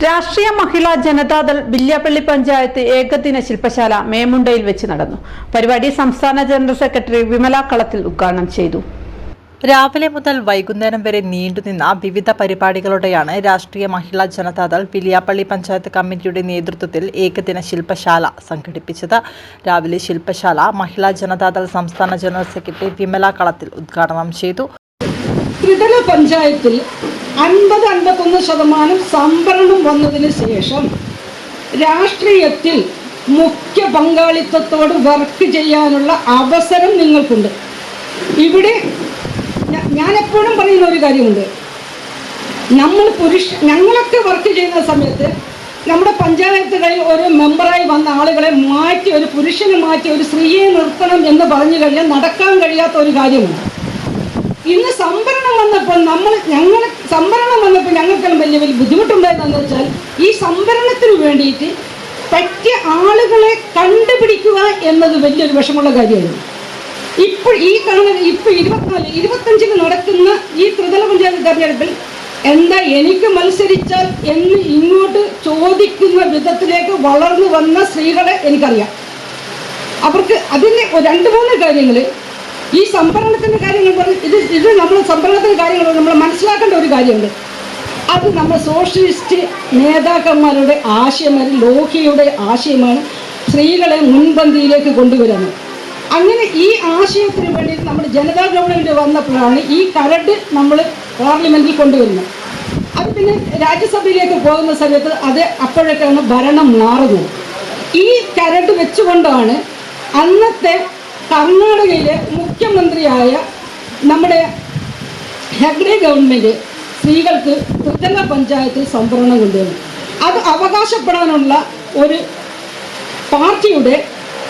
രാഷ്ട്രീയ മഹിളാ ജനതാദൾ വില്യാപ്പള്ളി പഞ്ചായത്ത് ഏകദിന ശില്പശാല മേമുണ്ടയിൽ വെച്ച് നടന്നു. പരിപാടി സംസ്ഥാന ജനറൽ സെക്രട്ടറി വിമല കളത്തിൽ ഉദ്ഘാടനം ചെയ്തു. രാവിലെ മുതൽ വൈകുന്നേരം വരെ നീണ്ടുനിന്ന വിവിധ പരിപാടികളോടെയാണ് രാഷ്ട്രീയ മഹിളാ ജനതാദൾ വില്യാപ്പള്ളി പഞ്ചായത്ത് കമ്മിറ്റിയുടെ നേതൃത്വത്തിൽ ഏകദിന ശില്പശാല സംഘടിപ്പിച്ചത്. രാവിലെ ശില്പശാല മഹിളാ ജനതാദൾ സംസ്ഥാന ജനറൽ സെക്രട്ടറി വിമല കളത്തിൽ ഉദ്ഘാടനം ചെയ്തു. ത്രിതല പഞ്ചായത്തിൽ 50-51% സംവരണം വന്നതിന് ശേഷം രാഷ്ട്രീയത്തിൽ മുഖ്യ പങ്കാളിത്തത്തോട് വർക്ക് ചെയ്യാനുള്ള അവസരം നിങ്ങൾക്കുണ്ട്. ഇവിടെ ഞാൻ എപ്പോഴും പറയുന്ന ഒരു കാര്യമുണ്ട്. ഞങ്ങളൊക്കെ വർക്ക് ചെയ്യുന്ന സമയത്ത് നമ്മുടെ പഞ്ചായത്തുകളിൽ ഒരു മെമ്പറായി വന്ന ആളുകളെ മാറ്റി, ഒരു പുരുഷനെ മാറ്റി ഒരു സ്ത്രീയെ നിർത്തണം എന്ന് പറഞ്ഞു കഴിഞ്ഞാൽ നടക്കാൻ കഴിയാത്ത ഒരു കാര്യമുണ്ട്. ഇന്ന് സംവരണം വന്നപ്പോൾ ഞങ്ങൾക്കെല്ലാം വലിയ വലിയ ബുദ്ധിമുട്ടുണ്ടായതെന്ന് വെച്ചാൽ ഈ സംവരണത്തിന് വേണ്ടിയിട്ട് പറ്റിയ ആളുകളെ കണ്ടുപിടിക്കുക എന്നത് വലിയൊരു വിഷമമുള്ള കാര്യമായിരുന്നു. ഇപ്പോൾ 24-25 നടക്കുന്ന ഈ ത്രിതല പഞ്ചായത്ത് തെരഞ്ഞെടുപ്പിൽ എന്താ എനിക്ക് മത്സരിച്ചാൽ എന്ന് ഇങ്ങോട്ട് ചോദിക്കുന്ന വിധത്തിലേക്ക് വളർന്നു വന്ന സ്ത്രീകളെ എനിക്കറിയാം. അവർക്ക് അതിന് 2-3 കാര്യങ്ങൾ, ഈ സംഭരണത്തിൻ്റെ കാര്യങ്ങൾ ഇത് നമ്മൾ സംഭരണത്തിൻ്റെ കാര്യങ്ങൾ നമ്മൾ മനസ്സിലാക്കേണ്ട ഒരു കാര്യമുണ്ട്. അത് നമ്മുടെ സോഷ്യലിസ്റ്റ് നേതാക്കന്മാരുടെ ആശയമാണ്, ലോഹിയുടെ ആശയമാണ് സ്ത്രീകളെ മുൻപന്തിയിലേക്ക് കൊണ്ടുവരുന്നത്. അങ്ങനെ ഈ ആശയത്തിന് വേണ്ടി നമ്മുടെ ജനതാ ഗവൺമെൻറ് വന്നപ്പോഴാണ് ഈ കരട് നമ്മൾ പാർലമെൻറ്റിൽ കൊണ്ടുവരുന്നത്. അത് പിന്നെ രാജ്യസഭയിലേക്ക് പോകുന്ന സമയത്ത് അത് അപ്പോഴൊക്കെയാണ് ഭരണം മാറുന്നത്. ഈ കരട് വെച്ചുകൊണ്ടാണ് അന്നത്തെ കർണാടകയിലെ മുഖ്യമന്ത്രിയായ നമ്മുടെ ഹെഗ്ഡെ ഗവൺമെൻറ് സ്ത്രീകൾക്ക് ത്രിതല പഞ്ചായത്തിൽ സംവരണം കൊണ്ടുവന്നു. അത് അവകാശപ്പെടാനുള്ള ഒരു പാർട്ടിയുടെ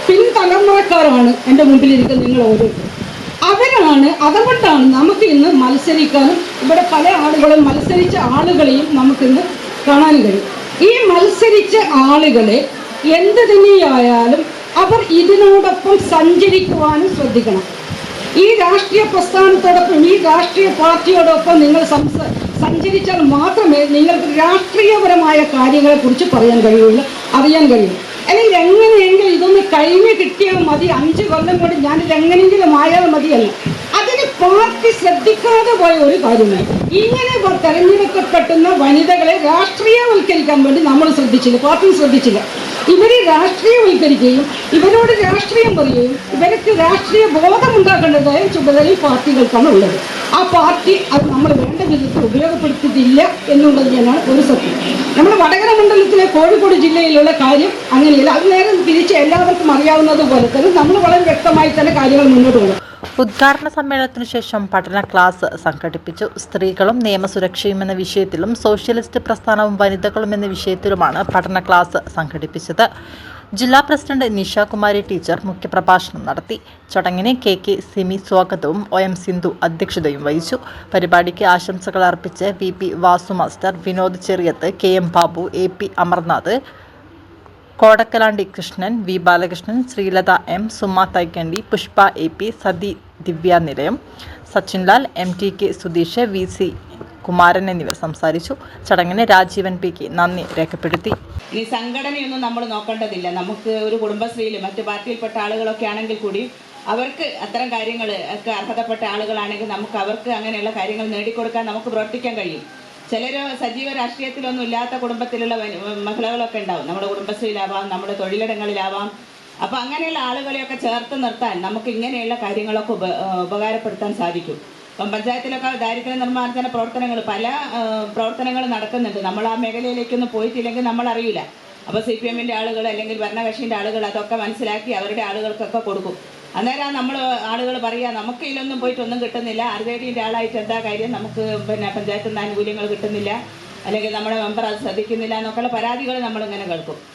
പിൻതലമുറക്കാരാണ് എൻ്റെ മുമ്പിലിരിക്കുന്ന നിങ്ങൾ ഓരോരുത്തരും. അതുകൊണ്ടാണ് നമുക്ക് ഇന്ന് മത്സരിക്കാനും ഇവിടെ പല ആളുകളും മത്സരിച്ച ആളുകളെയും നമുക്കിന്ന് കാണാനും കഴിയും. ഈ മത്സരിച്ച ആളുകളെ എന്ത് തന്നെയായാലും അവർ ഇതിനോടൊപ്പം സഞ്ചരിക്കുവാനും ശ്രദ്ധിക്കണം. ഈ രാഷ്ട്രീയ പ്രസ്ഥാനത്തോടൊപ്പം, ഈ രാഷ്ട്രീയ പാർട്ടിയോടൊപ്പം നിങ്ങൾ സഞ്ചരിച്ചാൽ മാത്രമേ നിങ്ങൾക്ക് രാഷ്ട്രീയപരമായ കാര്യങ്ങളെക്കുറിച്ച് പറയാൻ കഴിയുള്ളൂ, അറിയാൻ കഴിയുള്ളൂ. അല്ലെങ്കിൽ എങ്ങനെയെങ്കിലും ഇതൊന്ന് കഴിഞ്ഞ് കിട്ടിയാൽ മതി, 5 കൊല്ലം കൊണ്ട് ഞാനിത് എങ്ങനെയെങ്കിലും ആയാൽ മതിയല്ല. അതിന് പാർട്ടി ശ്രദ്ധിക്കാതെ പോയ ഒരു കാര്യമാണ്. ഇങ്ങനെ തെരഞ്ഞെടുക്കപ്പെടുന്ന വനിതകളെ രാഷ്ട്രീയവൽക്കരിക്കാൻ വേണ്ടി നമ്മൾ ശ്രദ്ധിച്ചില്ല, പാർട്ടി ശ്രദ്ധിച്ചില്ല. ഇവരെ രാഷ്ട്രീയവൽക്കരിക്കുകയും ഇവരോട് രാഷ്ട്രീയം പറയുകയും ഇവർക്ക് രാഷ്ട്രീയ ബോധമുണ്ടാക്കേണ്ടതായ ചുമതലയും പാർട്ടികൾക്കാണ് ഉള്ളത്. ആ പാർട്ടി അത് നമ്മൾ വേണ്ട വിധത്തിൽ ഉപയോഗപ്പെടുത്തിയിട്ടില്ല എന്നുള്ളത് തന്നെയാണ് ഒരു സത്യം. നമ്മുടെ വടകര മണ്ഡലത്തിലെ കോഴിക്കോട് ജില്ലയിലുള്ള കാര്യം അങ്ങനെയല്ല. അത് നേരെ തിരിച്ച് എല്ലാവർക്കും അറിയാവുന്നത് പോലെ തന്നെ നമ്മൾ വളരെ വ്യക്തമായി തന്നെ കാര്യങ്ങൾ മുന്നോട്ട് പോകും. ഉദ്ഘാടന സമ്മേളനത്തിനു ശേഷം പഠന ക്ലാസ് സംഘടിപ്പിച്ചു. സ്ത്രീകളും നിയമസുരക്ഷയും എന്ന വിഷയത്തിലും സോഷ്യലിസ്റ്റ് പ്രസ്ഥാനവും വനിതകളും എന്ന വിഷയത്തിലുമാണ് പഠന ക്ലാസ് സംഘടിപ്പിച്ചത്. ജില്ലാ പ്രസിഡന്റ് നിഷാകുമാരി ടീച്ചർ മുഖ്യപ്രഭാഷണം നടത്തി. ചടങ്ങിന് കെ സിമി സ്വാഗതവും OM സിന്ധു അധ്യക്ഷതയും വഹിച്ചു. പരിപാടിക്ക് ആശംസകൾ അർപ്പിച്ച് VP Vasu master, Vinod Cheriyath, KM Babu, AP Amarnath, Kodakkalandi Krishnan, V Balakrishnan, Sreelatha M, Suma Thaikkandi, Pushpa AP, Sathi Divya Nilayam, Sachinlal, MTK Sudheesh, VC Kumaran എന്നിവർ സംസാരിച്ചു. ചടങ്ങിന് രാജീവൻ PK നന്ദി രേഖപ്പെടുത്തി. ഈ സംഘടനയൊന്നും നമ്മൾ നോക്കേണ്ടതില്ല. നമുക്ക് ഒരു കുടുംബശ്രീയിൽ മറ്റ് പാർട്ടിയിൽപ്പെട്ട ആളുകളൊക്കെ ആണെങ്കിൽ കൂടി അവർക്ക് അത്തരം കാര്യങ്ങൾ ഒക്കെ അർഹതപ്പെട്ട ആളുകളാണെങ്കിൽ നമുക്ക് അവർക്ക് അങ്ങനെയുള്ള കാര്യങ്ങൾ നേടിക്കൊടുക്കാൻ നമുക്ക് പ്രവർത്തിക്കാൻ കഴിയും. ചിലർ സജീവ രാഷ്ട്രീയത്തിലൊന്നും ഇല്ലാത്ത കുടുംബത്തിലുള്ള മഹിളകളൊക്കെ ഉണ്ടാവും. നമ്മുടെ കുടുംബശ്രീയിലാവാം, നമ്മുടെ തൊഴിലിടങ്ങളിലാവാം. അപ്പോൾ അങ്ങനെയുള്ള ആളുകളെയൊക്കെ ചേർത്ത് നിർത്താൻ നമുക്ക് ഇങ്ങനെയുള്ള കാര്യങ്ങളൊക്കെ ഉപകാരപ്പെടുത്താൻ സാധിക്കും. ഇപ്പം പഞ്ചായത്തിലൊക്കെ ദാരിദ്ര്യ നിർമ്മാർജ്ജന പ്രവർത്തനങ്ങൾ, പല പ്രവർത്തനങ്ങൾ നടക്കുന്നുണ്ട്. നമ്മൾ ആ മേഖലയിലേക്കൊന്നും പോയിട്ടില്ലെങ്കിൽ നമ്മൾ അറിയില്ല. അപ്പോൾ CPM-ൻ്റെ ആളുകൾ അല്ലെങ്കിൽ ഭരണകക്ഷിൻ്റെ ആളുകൾ അതൊക്കെ മനസ്സിലാക്കി അവരുടെ ആളുകൾക്കൊക്കെ കൊടുക്കും. അന്നേരം നമ്മൾ ആളുകൾ പറയുക നമുക്ക് ഇതിലൊന്നും പോയിട്ടൊന്നും കിട്ടുന്നില്ല, RJDൻ്റെ ആളായിട്ട് എന്താ കാര്യം, നമുക്ക് പഞ്ചായത്തിൽ നിന്ന് ആനുകൂല്യങ്ങൾ കിട്ടുന്നില്ല, അല്ലെങ്കിൽ നമ്മുടെ മെമ്പർ അത് ശ്രദ്ധിക്കുന്നില്ല എന്നൊക്കെയുള്ള പരാതികൾ നമ്മളിങ്ങനെ കേൾക്കും.